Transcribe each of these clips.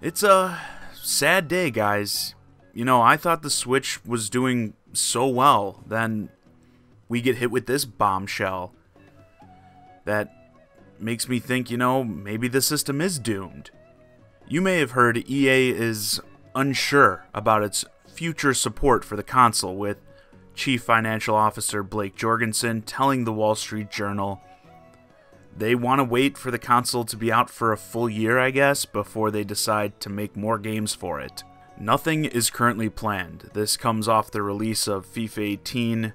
It's a sad day, guys. You know, I thought the Switch was doing so well, then we get hit with this bombshell that makes me think, maybe the system is doomed. You may have heard EA is unsure about its future support for the console, with Chief Financial Officer Blake Jorgensen telling the Wall Street Journal they want to wait for the console to be out for a full year, I guess, before they decide to make more games for it. Nothing is currently planned. This comes off the release of FIFA 18,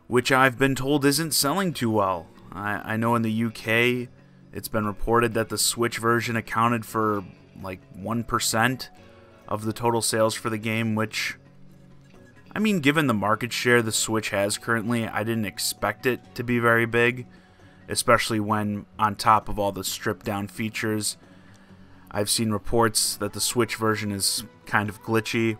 which I've been told isn't selling too well. I know in the UK, it's been reported that the Switch version accounted for like 1% of the total sales for the game, which, I mean, given the market share the Switch has currently, I didn't expect it to be very big, especially when on top of all the stripped down features. I've seen reports that the Switch version is kind of glitchy,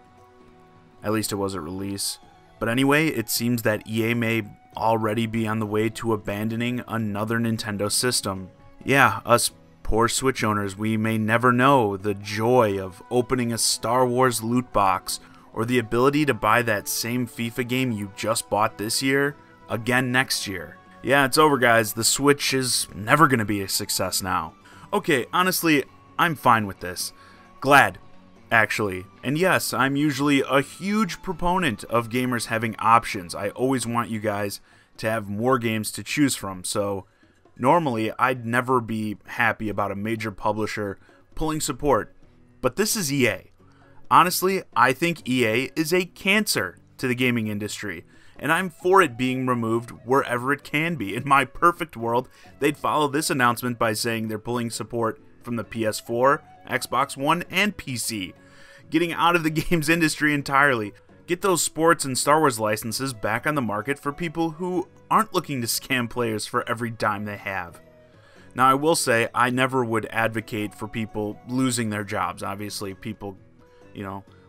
at least it was at release. But anyway, it seems that EA may already be on the way to abandoning another Nintendo system. Yeah, us poor Switch owners, we may never know the joy of opening a Star Wars loot box, or the ability to buy that same FIFA game you just bought this year, again next year. Yeah, it's over, guys. The Switch is never going to be a success now. Okay, honestly, I'm fine with this. Glad, actually. And yes, I'm usually a huge proponent of gamers having options. I always want you guys to have more games to choose from, so normally I'd never be happy about a major publisher pulling support. But this is EA. Honestly, I think EA is a cancer to the gaming industry, and I'm for it being removed wherever it can be. In my perfect world, they'd follow this announcement by saying they're pulling support from the PS4, Xbox One, and PC, getting out of the games industry entirely. Get those sports and Star Wars licenses back on the market for people who aren't looking to scam players for every dime they have. Now, I will say, I never would advocate for people losing their jobs. Obviously, people,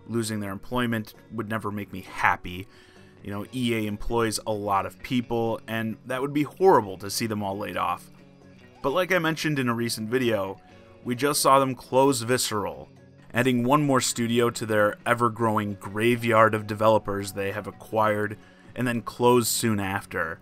losing their employment would never make me happy. EA employs a lot of people, and that would be horrible to see them all laid off. But like I mentioned in a recent video, we just saw them close Visceral, adding one more studio to their ever-growing graveyard of developers they have acquired and then closed soon after.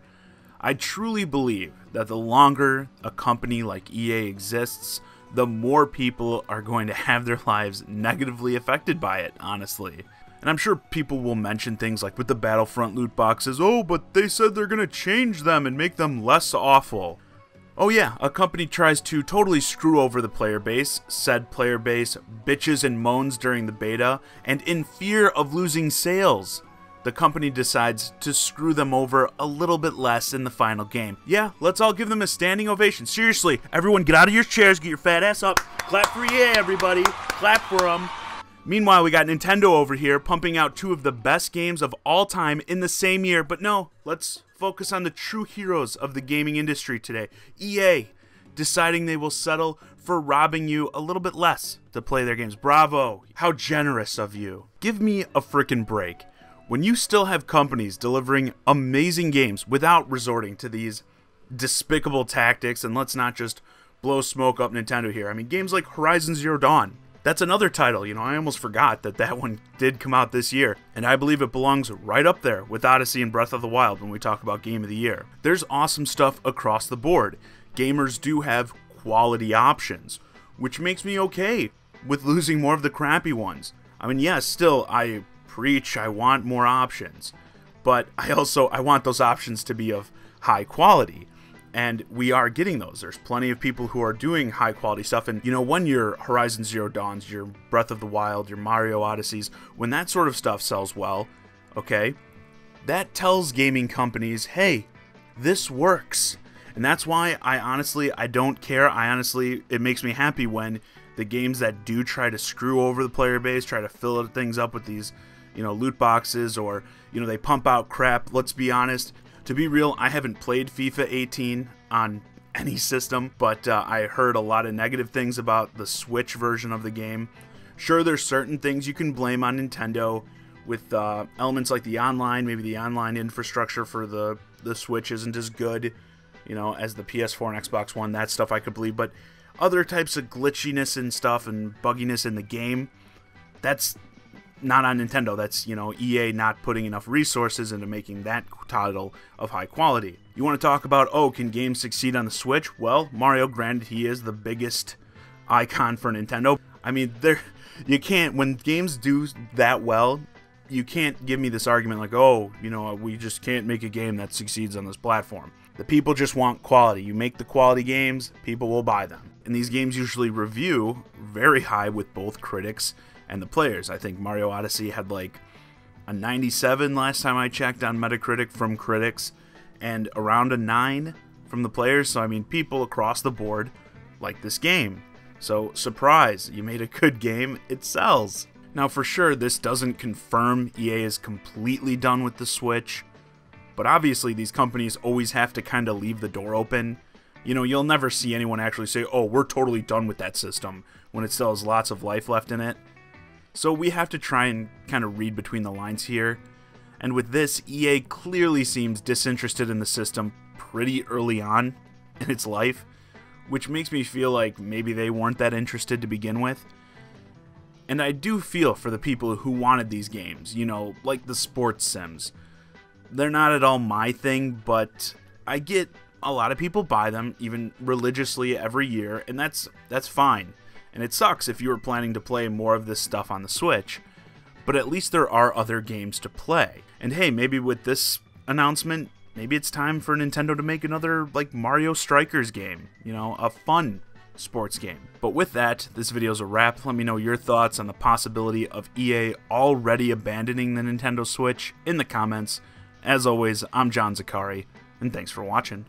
I truly believe that the longer a company like EA exists, the more people are going to have their lives negatively affected by it, honestly. And I'm sure people will mention things like with the Battlefront loot boxes, oh, but they said they're going to change them and make them less awful. Oh yeah, a company tries to totally screw over the player base, said player base bitches and moans during the beta, and in fear of losing sales, the company decides to screw them over a little bit less in the final game. Yeah, let's all give them a standing ovation. Seriously, everyone get out of your chairs, get your fat ass up, clap for EA, everybody, clap for them. Meanwhile, we got Nintendo over here pumping out two of the best games of all time in the same year. But no, let's focus on the true heroes of the gaming industry today. EA deciding they will settle for robbing you a little bit less to play their games. Bravo. How generous of you. Give me a frickin' break. When you still have companies delivering amazing games without resorting to these despicable tactics, and let's not just blow smoke up Nintendo here. I mean, games like Horizon Zero Dawn. That's another title, I almost forgot that one did come out this year, and I believe it belongs right up there with Odyssey and Breath of the Wild when we talk about Game of the Year. There's awesome stuff across the board. Gamers do have quality options, which makes me okay with losing more of the crappy ones. I mean, yes, still, I preach I want more options, but I want those options to be of high quality. And we are getting those. There's plenty of people who are doing high quality stuff. And when your Horizon Zero Dawns, your Breath of the Wild, your Mario Odysseys, when that sort of stuff sells well, okay, that tells gaming companies, hey, this works. And that's why I don't care. It makes me happy when the games that do try to screw over the player base, try to fill things up with these, loot boxes, or, they pump out crap. Let's be honest. To be real, I haven't played FIFA 18 on any system, but I heard a lot of negative things about the Switch version of the game. Sure, there's certain things you can blame on Nintendo with elements like the online. Maybe the online infrastructure for the Switch isn't as good, as the PS4 and Xbox One. That stuff I could believe, but other types of glitchiness and stuff and bugginess in the game, that's not on Nintendo. That's, you know, EA not putting enough resources into making that title of high quality. You want to talk about, oh, can games succeed on the Switch? Well, Mario, granted, he is the biggest icon for Nintendo. I mean, you can't, when games do that well, you can't give me this argument like, oh, you know, we just can't make a game that succeeds on this platform. The people just want quality. You make the quality games, people will buy them. And these games usually review very high with both critics and the players. I think Mario Odyssey had like a 97 last time I checked on Metacritic from critics, and around a 9 from the players. So I mean, people across the board like this game. So surprise, you made a good game, it sells. Now for sure, this doesn't confirm EA is completely done with the Switch, but obviously these companies always have to kind of leave the door open. You know, you'll never see anyone actually say, oh, we're totally done with that system, when it still has lots of life left in it. So we have to try and kind of read between the lines here. And with this, EA clearly seems disinterested in the system pretty early on in its life, which makes me feel like maybe they weren't that interested to begin with. And I do feel for the people who wanted these games, you know, like the sports sims. They're not at all my thing, but I get a lot of people buy them, even religiously every year, and that's fine. And it sucks if you were planning to play more of this stuff on the Switch, but at least there are other games to play. And hey, maybe with this announcement, maybe it's time for Nintendo to make another, like, Mario Strikers game, you know, a fun sports game. But with that, this video's a wrap. Let me know your thoughts on the possibility of EA already abandoning the Nintendo Switch in the comments. As always, I'm John Zakari, and thanks for watching.